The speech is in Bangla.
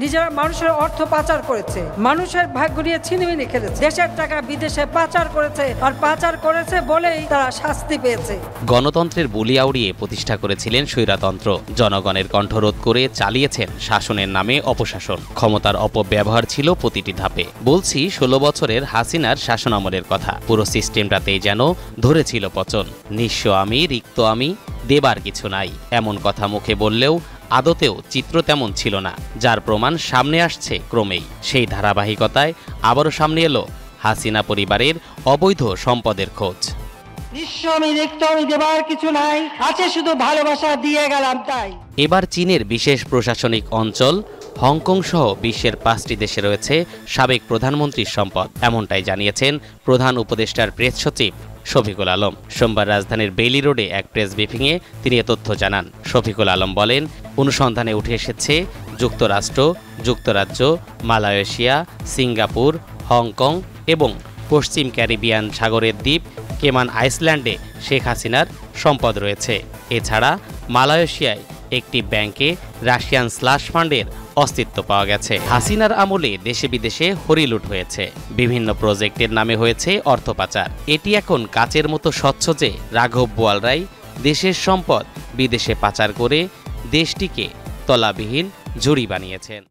নিজেরা মানুষের অর্থ পাচার করেছে, মানুষের ভাগ্য নিয়ে ছিনিমিনি খেলেছে, দেশের টাকা বিদেশে পাচার করেছে, আর পাচার করেছে বলেই তারা শাস্তি পেয়েছে। গণতন্ত্রের বুলিয়া উড়িয়ে প্রতিষ্ঠা করেছিলেন স্বৈরতন্ত্র, জনগণের কণ্ঠরোধ করে চালিয়েছেন শাসনের নামে অপশাসন। ক্ষমতার অপব্যবহার ছিল প্রতিটি ধাপে। বলছি 16 বছরের হাসিনার শাসনামলের কথা। পুরো সিস্টেমটাতেই যেন ধরেছিল পচন। নিঃস্ব আমি, রিক্ত আমি, দেবার কিছু নাই, এমন কথা মুখে বললেও আদতেও চিত্র তেমন ছিল না, যার প্রমাণ সামনে আসছে ক্রমেই। সেই ধারাবাহিকতায় আবারও সামনে এলো হাসিনা পরিবারের অবৈধ সম্পদের খোঁজ। নিঃস্ব আমি, রিক্ত আমি, দেবার কিছু নাই, আছে শুধু ভালোবাসা, দিয়ে গেলাম তাই। এবার চীনের বিশেষ প্রশাসনিক অঞ্চল হংকং সহ বিশ্বের 5টি দেশে রয়েছে সাবেক প্রধানমন্ত্রীর সম্পদ, এমনটাই জানিয়েছেন প্রধান উপদেষ্টার প্রেস সচিব শফিকুল আলম। সোমবার রাজধানীর বেইলি রোডে এক প্রেস ব্রিফিংয়ে তিনি এ তথ্য জানান। শফিকুল আলম বলেন, অনুসন্ধানে উঠে এসেছে যুক্তরাষ্ট্র, যুক্তরাজ্য, মালয়েশিয়া, সিঙ্গাপুর, হংকং এবং পশ্চিম ক্যারিবিয়ান সাগরের দ্বীপ কেমান আইসল্যান্ডে শেখ হাসিনার সম্পদ রয়েছে। এছাড়া মালয়েশিয়ায় একটি ব্যাংকে রাশিয়ান স্লাশ ফান্ডের অস্তিত্ব পাওয়া গেছে। হাসিনার আমলে দেশে বিদেশে হরিলুট হয়েছে, বিভিন্ন প্রজেক্টের নামে হয়েছে অর্থ পাচার। এটি এখন কাচের মতো স্বচ্ছ যে রাঘব বোয়ালরাই দেশের সম্পদ বিদেশে পাচার করে দেশটিকে তলাবিহীন ঝুড়ি বানিয়েছেন।